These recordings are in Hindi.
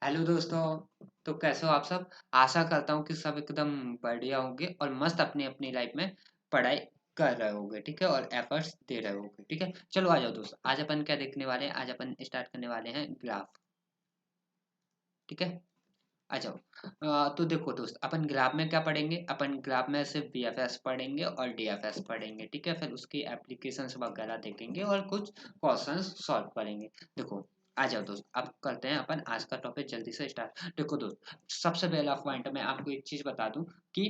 हेलो दोस्तों। तो कैसे हो आप सब? आशा करता हूँ कि सब एकदम बढ़िया होंगे और मस्त अपनी अपनी लाइफ में पढ़ाई कर रहे होंगे, ठीक है, और एफर्ट्स दे रहे होंगे, ठीक है। चलो आ जाओ दोस्त, आज अपन क्या देखने वाले हैं? आज अपन स्टार्ट करने वाले हैं ग्राफ, ठीक है। आ जाओ। तो देखो दोस्त, अपन ग्राफ में क्या पढ़ेंगे? अपन ग्राफ में सिर्फ बीएफएस पढ़ेंगे और डीएफएस पढ़ेंगे, ठीक है। फिर उसकी एप्लीकेशंस वगैरह देखेंगे और कुछ क्वेश्चंस सॉल्व करेंगे। देखो, आ जाओ दोस्त, अब करते हैं अपन आज का टॉपिक जल्दी से स्टार्ट। देखो दोस्त, सबसे पहला पॉइंट मैं आपको एक चीज बता दूं कि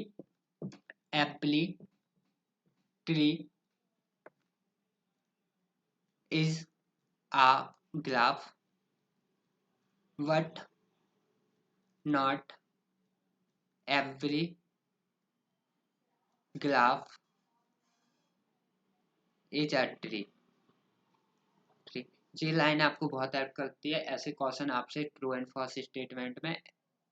apply tree is a graph but not every graph is a tree. ठीक, ये लाइन आपको बहुत हेल्प करती है। ऐसे क्वेश्चन आपसे ट्रू एंड फॉल्स स्टेटमेंट में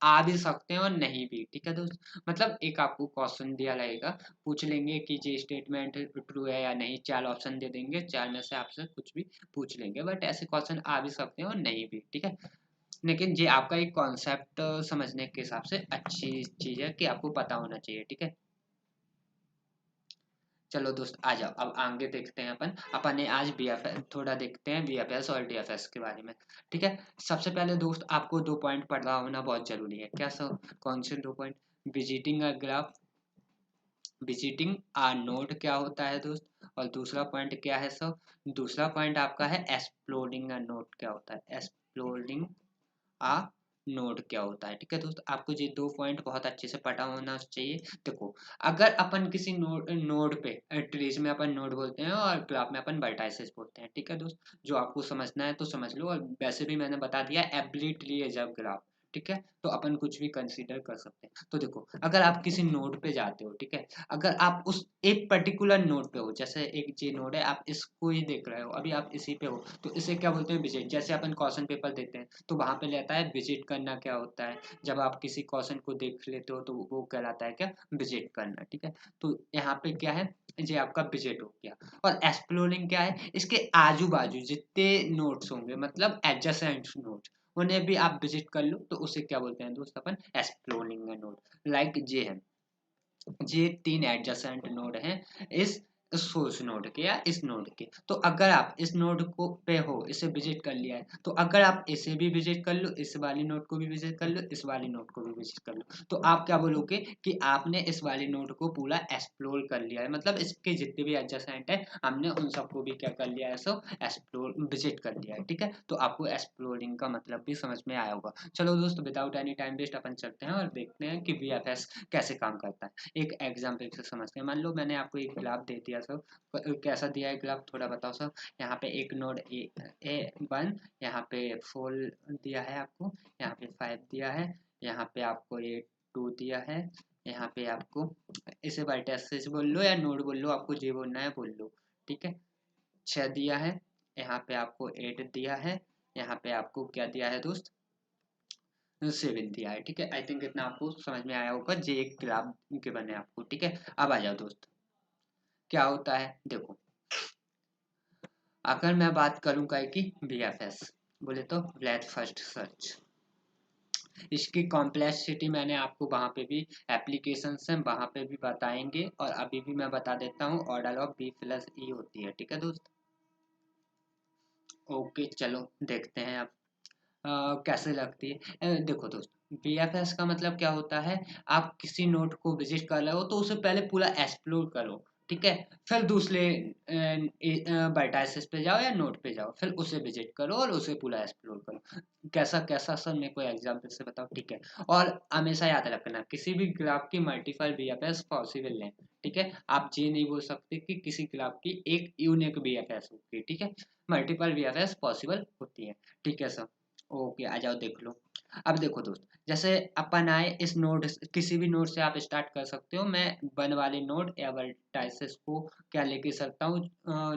आ भी सकते हैं और नहीं भी, ठीक है दोस्त। मतलब एक आपको क्वेश्चन दिया रहेगा, पूछ लेंगे कि ये स्टेटमेंट ट्रू है या नहीं, चार ऑप्शन दे देंगे, चार में से आपसे कुछ भी पूछ लेंगे। बट ऐसे क्वेश्चन आ भी सकते हैं और नहीं भी, ठीक है। लेकिन ये आपका एक कॉन्सेप्ट समझने के हिसाब से अच्छी चीज है कि आपको पता होना चाहिए, ठीक है। चलो दोस्त आ जाओ, अब आगे देखते हैं अपन ने आज बीएफएस थोड़ा देखते हैं, बीएफएस और डीएफएस के बारे में, ठीक है। सबसे पहले दोस्त आपको दो पॉइंट पढ़ना होना बहुत जरूरी है। क्या सब? कौन से दो point? Visiting a graph, visiting a node क्या होता है दोस्त, और दूसरा पॉइंट क्या है सब? दूसरा पॉइंट आपका है एक्सप्लोरिंग अ नोड क्या होता है, एक्सप्लोरिंग आ नोड क्या होता है, ठीक है दोस्त। आपको ये दो पॉइंट बहुत अच्छे से पता होना चाहिए। देखो, अगर अपन किसी नोड पे, ट्रीज में अपन नोड बोलते हैं और ग्राफ में अपन वर्टाइसेस बोलते हैं, ठीक है दोस्त। जो आपको समझना है तो समझ लो, और वैसे भी मैंने बता दिया every tree is a graph, ठीक है। तो अपन कुछ भी कंसीडर कर सकते हैं। तो देखो, अगर आप किसी नोड पे जाते हो, ठीक है, अगर आप उस एक पर्टिकुलर नोड पे हो, जैसे एक जे नोड है, आप इसको ही देख रहे हो, अभी आप इसी पे हो, तो इसे क्या बोलते हैं? विजिट। जैसे अपन क्वेश्चन पेपर देते हैं तो वहां पे रहता है विजिट करना क्या होता है। जब आप किसी क्वेश्चन को देख लेते हो तो वो कहलाता है क्या? विजिट करना, ठीक है। तो यहाँ पे क्या है? ये आपका विजिट हो गया। और एक्सप्लोरिंग क्या है? इसके आजू बाजू जितने नोट्स होंगे, मतलब एडजेसेंट नोट्स, उन्हें भी आप विजिट कर लो तो उसे क्या बोलते हैं दोस्त? अपन एक्सप्लोरिंग नोट। लाइक जे है, ये तीन एडजेसेंट नोड हैं इस सोर्स नोड के या इस नोड के। तो अगर आप इस नोड को पे हो, इसे विजिट कर लिया है, तो अगर आप इसे भी विजिट कर लो, इस वाली नोड को भी विजिट कर लो, इस वाली नोड को भी विजिट कर लो, तो आप क्या बोलोगे कि आपने इस वाली नोड को पूरा एक्सप्लोर कर लिया है। मतलब इसके जितने भी एडजेसेंट है, हमने उन सबको भी क्या कर लिया है? सो एक्सप्लोर, विजिट कर लिया है, ठीक है। तो आपको एक्सप्लोरिंग का मतलब भी समझ में आया होगा। चलो दोस्त, विदाउट एनी टाइम वेस्ट अपन चलते हैं और देखते हैं कि वीएफएस कैसे काम करता है। एक एग्जाम्पल से समझते हैं। मान लो मैंने आपको एक ग्राफ दे दिया सर, कैसा दिया है ग्राफ थोड़ा बताओ सर। यहाँ पे एक नोड ए 1, यहाँ पे 4 दिया है आपको, यहाँ पे 5 दिया है, यहाँ पे आपको ये 2 दिया है, यहाँ पे आपको, इसे वर्टेक्स बोल लो या नोड बोल लो, आपको जो बोलना है बोल लो, ठीक है। 6 दिया है, यहाँ पे आपको 8 दिया है, यहाँ पे आपको क्या दिया है दोस्त? 7 दिया है, ठीक है। आई थिंक इतना आपको समझ में आया होगा, जे एक ग्राफ के बने आपको, ठीक है। अब आ जाओ दोस्त, क्या होता है देखो। अगर मैं बात करूं काय की बीएफएस, बोले तो ब्रेथ फर्स्ट सर्च, इसकी कॉम्प्लेक्सिटी मैंने आपको वहां पे भी एप्लीकेशन है वहां पे भी बताएंगे, और अभी भी मैं बता देता हूँ, ऑर्डर ऑफ बी प्लस ई होती है, ठीक है दोस्त। ओके चलो देखते हैं अब कैसे लगती है। देखो दोस्त, बीएफएस का मतलब क्या होता है? आप किसी नोट को विजिट कर रहे हो तो उसे पहले पूरा एक्सप्लोर करो, ठीक है। फिर दूसरे वर्टाइसिस पे जाओ या नोट पे जाओ, फिर उसे विजिट करो और उसे पूरा एक्सप्लोर करो। कैसा कैसा सर, मेरे को एग्जाम्पल से बताओ, ठीक है। और हमेशा याद रखना, किसी भी ग्राफ की मल्टीपल बीएफएस पॉसिबल है, ठीक है। आप ये नहीं बोल सकते कि किसी ग्राफ की एक यूनिक बीएफएस होगी, ठीक है। मल्टीपल बीएफएस पॉसिबल होती है, ठीक है सर। ओके आ जाओ देख लो। अब देखो दोस्त, जैसे अपन आए इस नोड, किसी भी नोड से आप स्टार्ट कर सकते हो। मैं वन वाले नोड या वर्टाइसेस को क्या लेके सकता हूँ,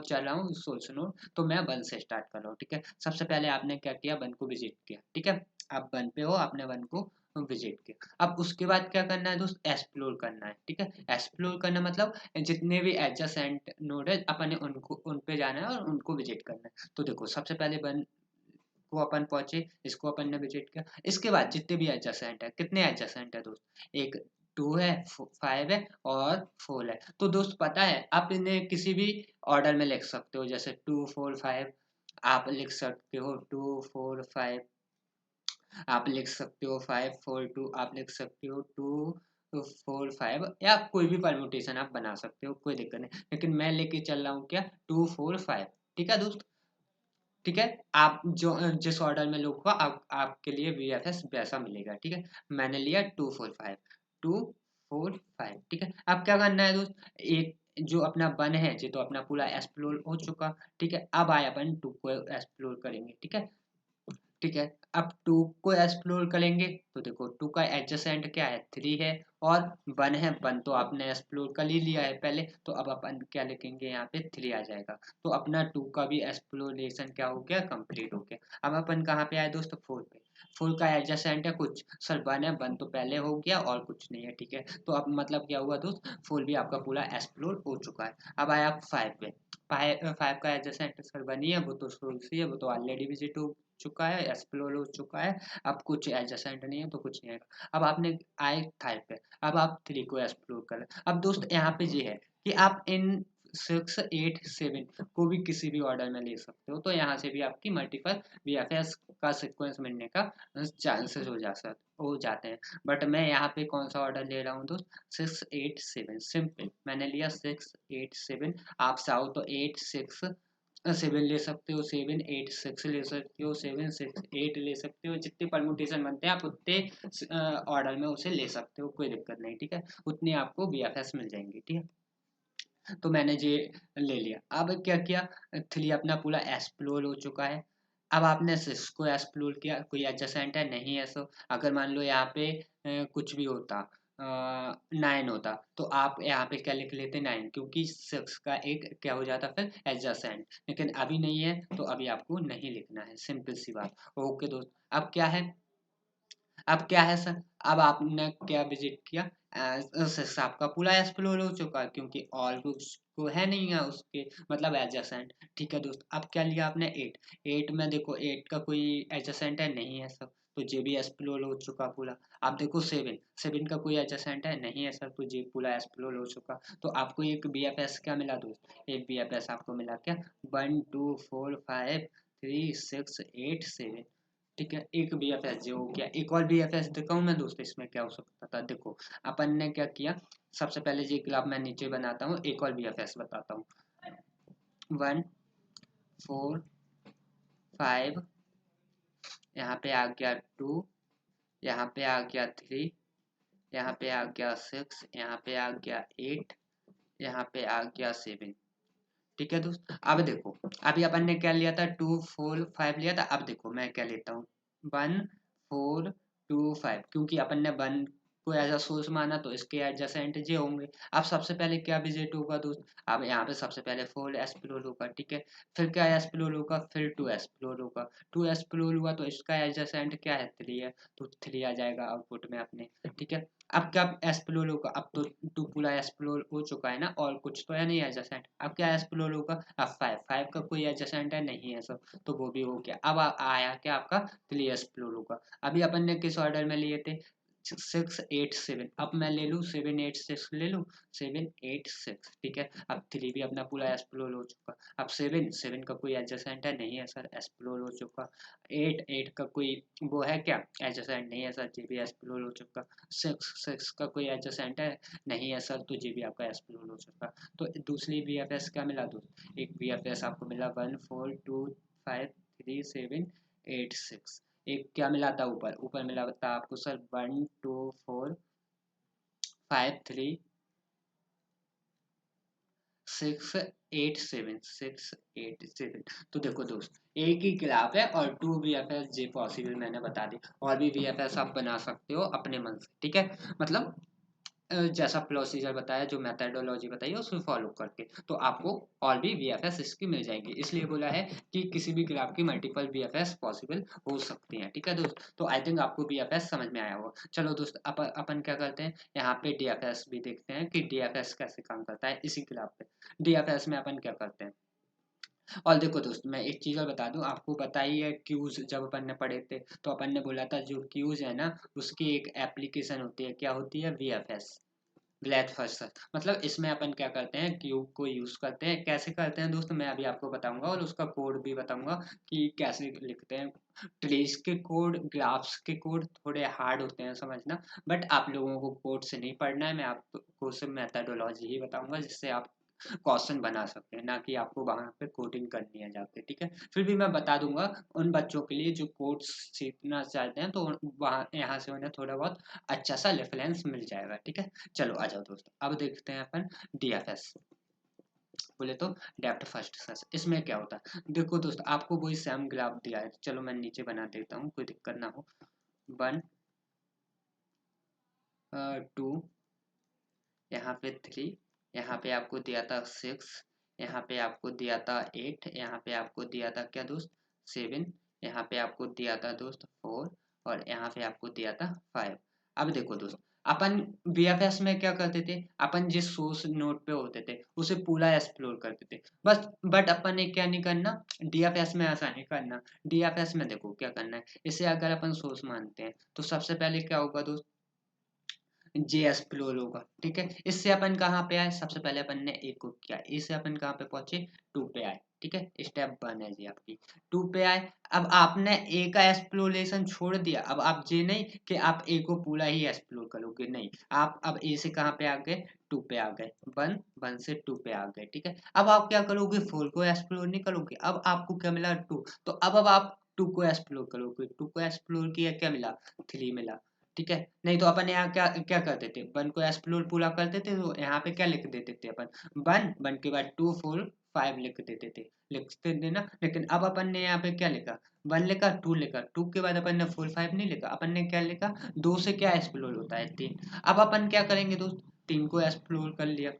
चला हूँ सोर्स नोड, तो मैं वन से स्टार्ट कर रहा हूँ, ठीक है। सबसे पहले आपने क्या किया? वन को विजिट किया, ठीक है। आप वन पे हो, आपने वन को विजिट किया। अब उसके बाद क्या करना है दोस्त? एक्सप्लोर करना है, ठीक है। एक्सप्लोर करना मतलब जितने भी एडजेसेंट नोड है अपन ने उनको, उन पे जाना है और उनको विजिट करना है। तो देखो, सबसे पहले वन इसको अपन पहुंचे, इसको अपन ने विजिट किया। इसके बाद जितने भी एडजेसेंट है, कितने एडजेसेंट है दोस्त, एक 2 है, 5 है और 4 है। तो दोस्त पता है आप इन्हें किसी भी ऑर्डर में लिख सकते हो, जैसे 2 4 5 आप लिख सकते हो, 2 4 5 आप लिख सकते हो, 5 4 2 आप लिख सकते हो, 2 4 5 या कोई भी परम्यूटेशन आप बना सकते हो, कोई दिक्कत नहीं। लेकिन मैं लेके चल रहा हूँ क्या, 2 4 5। ठीक है दोस्त, ठीक है। आप जो जिस ऑर्डर में लोग आपके लिए वीएफएस वैसा मिलेगा। ठीक है, मैंने लिया 2 4 5, 2 4 5। ठीक है, अब क्या करना है दोस्त, एक जो अपना वन है जो तो अपना पूरा एक्सप्लोर हो चुका। ठीक है, अब आया अपन 2 को एक्सप्लोर करेंगे। ठीक है, ठीक है, अब 2 को एक्सप्लोर करेंगे तो देखो 2 का एडजेसेंट क्या है, 3 है और 1 है। 1 तो आपने एक्सप्लोर कर ही लिया है पहले, तो अब अपन क्या लिखेंगे, यहाँ पे 3 आ जाएगा। तो अपना 2 का भी एक्सप्लोरेशन क्या हो गया, कंप्लीट हो गया। अब अपन कहाँ पे आए दोस्तों, 4 पे। 4 का एडजेसेंट है कुछ, सर 1 है, 1 तो पहले हो गया और कुछ नहीं है। ठीक है, तो अब मतलब क्या हुआ दोस्त, 4 भी आपका पूरा एक्सप्लोर हो चुका है। अब आया 5 पे। 5 का एडजेसेंट सर 1 ही है, वो तो सोर्स ही है, वो तो ऑलरेडी विजिट हो चुका है, एक्सप्लोर हो चुका है। अब कुछ एडजेसेंट नहीं है तो कुछ नहीं आएगा। अब आपने आए 5 पे, अब आप 3 को एक्सप्लोर करें। अब दोस्त यहाँ पे ये है कि आप इन 6 8 7 को भी किसी भी ऑर्डर में ले सकते हो, तो यहाँ से भी आपकी मल्टीपल वीएफएस का सीक्वेंस मिलने का चांसेस हो जाते हैं। बट मैं यहाँ पे कौन सा ऑर्डर ले रहा हूँ दोस्त, 6 8 7 सिंपल मैंने लिया 6 8 7। आप चाहो तो 8 6 7 ले सकते हो, 7 8 6 ले सकते हो, 7 6 8 ले सकते हो। जितने परमुटेशन बनते हैं आप उतने ऑर्डर में उसे ले सकते हो, कोई दिक्कत नहीं। ठीक है, उतनी आपको वीएफएस मिल जाएंगी। ठीक है, तो मैंने ये ले लिया। अब क्या किया, 3 अपना पूरा एक्सप्लोर हो चुका है। अब आपने 6 को एक्सप्लोर किया, कोई एडजेसेंट है नहीं है। सो अगर मान लो यहाँ पे कुछ भी होता, 9 होता, तो आप यहाँ पे क्या लिख लेते, 9, क्योंकि 6 का एक क्या हो जाता फिर एडजेसेंट। लेकिन अभी नहीं है तो अभी आपको नहीं लिखना है, सिंपल सी बात। ओके दोस्त, अब क्या है, अब क्या है सर, अब आपने क्या विजिट किया, आपका पूरा एक्सप्लोर हो चुका है, क्योंकि और को है नहीं है उसके मतलब एडजेसेंट। ठीक है दोस्त, अब क्या लिया आपने, 8। 8 में देखो 8 का कोई एडजेसेंट है नहीं है सर, तो जे भी एक्सप्लोर हो चुका पूरा। आप देखो 7, 7 का कोई एडजेसेंट है नहीं है सर, तो जे पूरा एक्सप्लोर हो चुका। तो आपको एक बीएफएस क्या मिला दोस्त, एक बीएफएस आपको मिला क्या, 1 2 4 5 3 6 8 7। ठीक है, एक बी एफ एस जो हो गया। एक और बी एफ एस दिखाऊं मैं दोस्त, इसमें क्या हो सकता था, देखो अपन ने क्या किया, सबसे पहले ये ग्राफ मैं नीचे बनाता हूँ, एक और बी एफ एस बताता हूँ। 1 4 5, यहाँ पे आ गया 2, यहाँ पे आ गया 3, यहाँ पे आ गया 6, यहाँ पे आ गया 8, यहाँ पे आ गया 7। ठीक है दोस्त, अब देखो अभी अपन ने क्या लिया था, 2 4 5 लिया था। अब देखो मैं क्या लेता हूँ, 1 4 2 5, क्योंकि अपन ने 1 को एज अ सोर्स माना तो इसके एडजेसेंट जे होंगे। अब सबसे पहले क्या विजिट होगा दोस्त, अब यहाँ पे सबसे पहले 4 एक्सप्लोर होगा। ठीक है, फिर क्या एक्सप्लोर होगा, फिर 2 एक्सप्लोर होगा। 2 एक्सप्लोर हुआ तो इसका एडजेसेंट क्या है, 3 है, तो 3 आ जाएगा आउटपुट में अपने। ठीक है, अब क्या एक्सप्लोर होगा, अब तो 2 पूरा एक्सप्लोर हो चुका है ना, और कुछ तो है नहीं एडजेसेंट। अब क्या एक्सप्लोर होगा, अब 5, 5 का कोई एडजेसेंट है नहीं है सब, तो वो भी हो गया। अब आया क्या आपका 3 एक्सप्लोर होगा। अभी अपन ने किस ऑर्डर में लिए थे, 6 8 7। अब मैं ले लूँ 7 8 6 ले लूँ, 7 8 6। ठीक है, अब 3 भी अपना पूरा एक्सप्लोर हो चुका। अब 7 7 का कोई एडजेसेंट है नहीं है सर, एक्सप्लोर हो चुका। 8 8 का कोई वो है क्या, एडजेसेंट नहीं है सर, जी भी एक्सप्लोर हो चुका। 6 6 का कोई एडजेसेंट है नहीं है सर, तो जी भी आपका एक्सप्लोर हो चुका। तो दूसरी वीएफएस क्या मिला दोस्त, एक वीएफएस आपको मिला 1 4 2 5 3 7 8 6। एक क्या मिला था ऊपर, ऊपर मिला था आपको सर 1 2 4 5 3 6 8 7, 6 8 7। तो देखो दोस्त एक ही ग्राफ है और 2 वीएफएस जे पॉसिबल मैंने बता दी। और भी वीएफएस आप बना सकते हो अपने मन से। ठीक है, मतलब जैसा प्रोसीजर बताया, जो मेथडोलॉजी बताई है उसको फॉलो करके, तो आपको और भी वीएफएस इसकी मिल जाएंगी। इसलिए बोला है कि किसी भी ग्राफ की मल्टीपल वीएफएस पॉसिबल हो सकती हैं। ठीक है दोस्त, तो आई थिंक आपको वीएफएस समझ में आया होगा। चलो दोस्त अपन क्या करते हैं, यहाँ पे डीएफएस भी देखते हैं कि डीएफएस कैसे काम करता है। इसी ग्राफ पे डीएफएस में अपन क्या करते हैं, और देखो दोस्त, मैं एक चीज़ और बता दूँ, आपको पता ही है क्यूज जब अपन ने पढ़े थे तो अपन ने बोला था जो क्यूज है ना, उसकी एक एप्लीकेशन होती है, क्या होती है, वीएफएस, ब्लैक फर्स्ट। मतलब इसमें अपन क्या करते हैं, क्यूब को यूज करते हैं। कैसे करते हैं दोस्त, मैं अभी आपको बताऊंगा और उसका कोड भी बताऊंगा कि कैसे लिखते हैं। ट्रीज के कोड, ग्राफ्स के कोड थोड़े हार्ड होते हैं समझना, बट आप लोगों को कोड से नहीं पढ़ना है, मैं आपको सिर्फ मेथडोलॉजी ही बताऊंगा जिससे आप क्वेश्चन बना सकते हैं, ना कि आपको वहां पे कोडिंग करनी है जाके, ठीक है। फिर भी मैं बता दूंगा उन बच्चों के लिए जो कोड सीखना चाहते हैं, तो वहाँ यहाँ से उन्हें थोड़ा बहुत अच्छा सा रेफरेंस मिल जाएगा, ठीक है। चलो आ जाओ दोस्तों, अब देखते हैं अपन डीएफएस, बोले तो डेप्थ फर्स्ट सर्च। इसमें क्या होता है, देखो दोस्त, आपको वही सेम ग्राफ दिया है, चलो मैं नीचे बना देता हूँ, कोई दिक्कत ना हो। 1 2, यहाँ पे 3, यहाँ पे आपको दिया था 6, यहाँ पे आपको दिया था 8, यहाँ पे आपको दिया था क्या दोस्त, 7, यहाँ पे आपको दिया था दोस्त 4, और यहाँ पे आपको दिया था 5। अब देखो दोस्त, अपन बीएफएस में क्या करते थे, अपन जिस सोर्स नोड पे होते थे उसे पूरा एक्सप्लोर करते थे बस। बट अपन ने क्या नहीं करना, डीएफएस में ऐसा नहीं करना। डीएफएस में देखो क्या करना है, इसे अगर अपन सोर्स मानते हैं तो सबसे पहले क्या होगा दोस्त, जे एक्सप्लोर होगा, ठीक है। इससे अपन कहाँ पे आए, सबसे पहले अपन ने ए को किया, ए से अपन कहाँ पे पहुंचे, 2 पे आए, ठीक है। स्टेप 1 है जी आपकी, 2 पे आए। अब आपने ए का एक्सप्लोरेशन छोड़ दिया, अब आप जे नहीं कि आप ए को पूरा ही एक्सप्लोर करोगे, नहीं, आप अब ए से कहाँ पे आ गए, 2 पे आ गए, 1 से 2 पे आ गए, ठीक है। अब आप क्या करोगे, 4 को एक्सप्लोर नहीं करोगे, अब आपको क्या मिला, 2, तो अब आप 2 को एक्सप्लोर करोगे, 2 को एक्सप्लोर किया, क्या मिला, 3 मिला, ठीक है। नहीं तो अपन यहाँ क्या क्या करते थे, 1 को एक्सप्लोर पूरा करते थे, तो यहाँ पे क्या लिख देते थे अपन, 1 के बाद 2 4 5 लिख देते थे, लिखते थे ना। लेकिन अब अपन ने यहाँ पे क्या लिखा, 1 लिखा, 2 लिखा, 2 के बाद अपन ने 4 5 नहीं लिखा, अपन ने क्या लिखा, 2 से क्या एक्सप्लोर होता है, 3। अब अपन क्या करेंगे दोस्त, 3 को एक्सप्लोर कर लिया,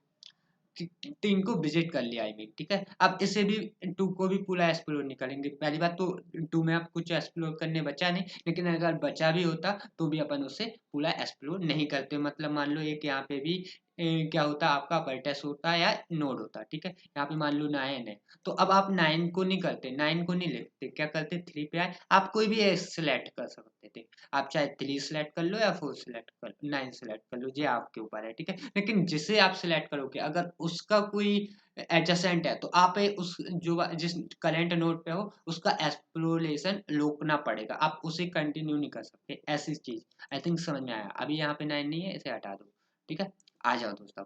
3 को विजिट कर लिया, आई मीन, ठीक है। अब इसे भी, 2 को भी पूरा एक्सप्लोर नहीं करेंगे, पहली बात तो 2 में अब कुछ एक्सप्लोर करने बचा नहीं, लेकिन अगर बचा भी होता तो भी अपन उसे पूरा एक्सप्लोर नहीं करते। मतलब मान लो एक यहाँ पे भी क्या होता, आपका वर्टेक्स होता या नोड होता, ठीक है। यहाँ पे मान लो 9 है, तो अब आप 9 को नहीं करते, 9 को नहीं लिखते, क्या करते, 3 पे आए, आप कोई भी एक सिलेक्ट कर सकते थे, आप चाहे 3 सिलेक्ट कर लो या 4 सिलेक्ट कर लो, 9 सिलेक्ट कर लो, ये आपके ऊपर है, ठीक है। लेकिन जिसे आप सिलेक्ट करोगे अगर उसका कोई एडजेसेंट है, तो आप उस जो जिस करेंट नोड पे हो उसका एक्सप्लोरेशन रोकना पड़ेगा, आप उसे कंटिन्यू नहीं कर सकते, ऐसी चीज। आई थिंक समझ में आया, अभी यहाँ पे 9 नहीं है, इसे हटा दो, ठीक है। आ जाओ दोस्तों,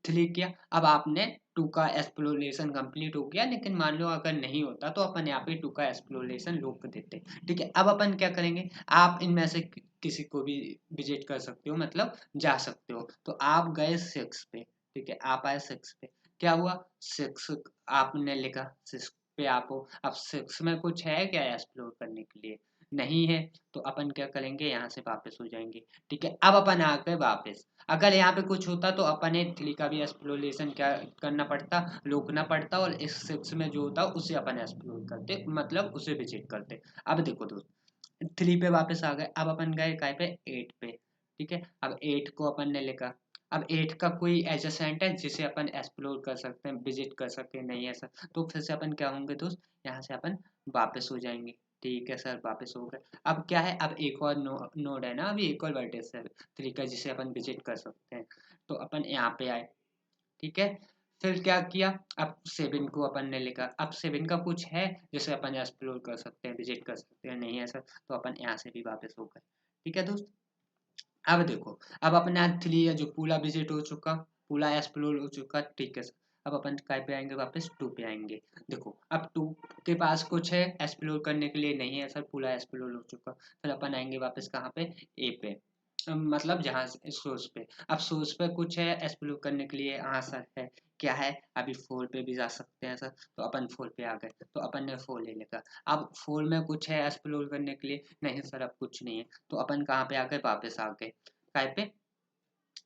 3 किया, अब आपने 2 का एक्सप्लोरेशन कंप्लीट हो गया, लेकिन मान लो अगर नहीं होता तो अपन यहाँ पे 2 का एक्सप्लोरेशन रोक देते, ठीक है। अब अपन क्या करेंगे, आप इनमें से किसी को भी विजिट कर सकते हो, मतलब जा सकते हो। तो आप गए 6 पे, ठीक है, आप आए 6 पे, क्या हुआ, 6 आपने लिखा, 6 पे आप हो, अब 6 में कुछ है क्या एक्सप्लोर करने के लिए, नहीं है, तो अपन क्या करेंगे, यहाँ से वापस हो जाएंगे, ठीक है। अब अपन आ गए वापस, अगर यहाँ पे कुछ होता तो अपन ने 3 का भी एक्सप्लोरेशन क्या करना पड़ता, रोकना पड़ता, और इस 6 में जो होता उसे अपन एक्सप्लोर करते, मतलब उसे विजिट करते। अब देखो दोस्त, 3 पे वापस आ गए, अब अपन गए काय पे, 8 पे, ठीक है। अब 8 को अपन ने लिखा, अब 8 का कोई एडजेसेंट है जिसे अपन एक्सप्लोर कर सकते हैं, विजिट कर सकते हैं, नहीं ऐसा, तो फिर से अपन क्या होंगे दोस्त, यहाँ से अपन वापस हो जाएंगे, ठीक है सर, वापस हो गए। अब क्या है, अब एक और नोड है ना, अभी एक और वर्टेक्स है 3 का जिसे अपन विजिट कर सकते हैं, तो अपन यहाँ पे आए, ठीक है। फिर क्या किया, अब 7 को अपन ने लिखा, अब 7 का कुछ है जिसे अपन एक्सप्लोर कर सकते हैं, विजिट कर सकते हैं, नहीं है सर, तो अपन यहाँ से भी वापस हो गए, ठीक है दोस्त। अब देखो, अब अपना 3 है जो पूरा विजिट हो चुका, पूरा एक्सप्लोर हो चुका, ठीक है सर। अब अपन काय पे आएंगे, वापस 2 पे आएंगे। देखो अब 2 के पास कुछ है एक्सप्लोर करने के लिए, नहीं है सर, पूरा एक्सप्लोर हो चुका। फिर अपन आएंगे वापस कहाँ पे, ए पे, मतलब जहाँ सोर्स पे। अब सोर्स पे कुछ है एक्सप्लोर करने के लिए, हाँ सर है, क्या है, अभी 4 पे भी जा सकते हैं सर, तो अपन 4 पे आ गए, तो अपन ने 4 ले लिखा। अब 4 में कुछ है एक्सप्लोर करने के लिए, नहीं सर अब कुछ नहीं है, तो अपन कहाँ पे आ गए, वापस आ गए काय पे,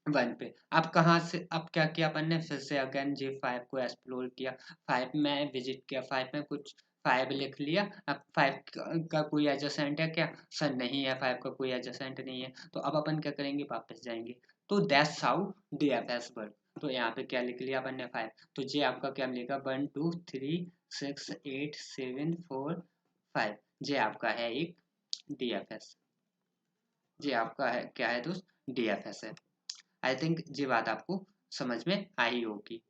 1 पे। अब कहाँ से, अब क्या किया अपन ने, फिर से अगेन जी 5 को एक्सप्लोर किया, 5 में विजिट किया, 5 में कुछ 5 लिख लिया। अब 5 का कोई एडजेसेंट है क्या, सर नहीं है, 5 का कोई एडजेसेंट नहीं है, तो अब अपन क्या करेंगे, वापस जाएंगे। तो दैट्स हाउ डीएफएस वर्क। तो यहाँ पे क्या लिख लिया अपन ने 5। तो जे आपका क्या मिलेगा 1 2 3 6 8 7 4 5। जे आपका है एक DFS। जे आपका है क्या है दोस्त, DFS है। आई थिंक ये बात आपको समझ में आई होगी।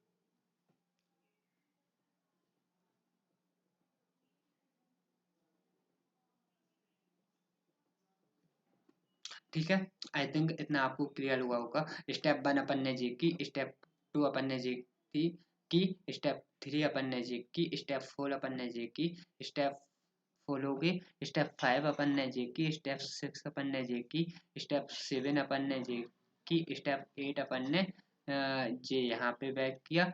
ठीक है, आई थिंक इतना आपको क्लियर हुआ होगा। स्टेप 1 अपन ने जी की, स्टेप 2 अपन ने जी की, स्टेप 3 अपन ने जी की, स्टेप 4 अपन ने जी की, स्टेप फॉलो होगी, स्टेप 5 अपन ने जी की, स्टेप 6 अपन ने जी की, स्टेप 7 अपन ने जी की, स्टेप 8 अपन ने जे यहाँ पे बैक किया,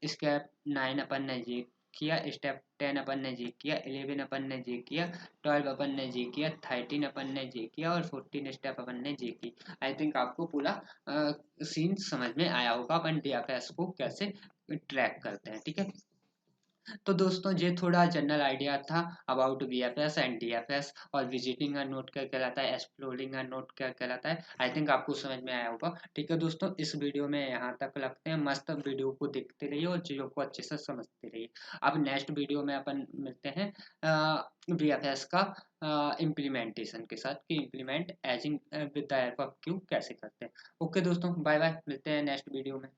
स्टेप 9 अपन ने जी किया, स्टेप 10 अपन ने जी किया, 11 अपन ने जी किया, 12 अपन ने जी किया, 13 अपन ने जी किया और 14 स्टेप अपन ने जी की। आई थिंक आपको पूरा सीन समझ में आया होगा अपन DFS को कैसे ट्रैक करते हैं। ठीक है, तो दोस्तों ये थोड़ा जनरल आइडिया था अबाउट VFS एंड DFS, और विजिटिंग अ नोट क्या कहलाता है, एक्सप्लोरिंग अ नोट क्या कहलाता है। आई थिंक आपको समझ में आया होगा। ठीक है दोस्तों, इस वीडियो में यहाँ तक लगते हैं। मस्त वीडियो को देखते रहिए और चीज़ों को अच्छे से समझते रहिए। अब नेक्स्ट वीडियो में अपन मिलते हैं VFS का इम्प्लीमेंटेशन के साथ, कि implement ageing with the help of cube कैसे करते हैं। ओके दोस्तों, बाय बाय, मिलते हैं नेक्स्ट वीडियो में।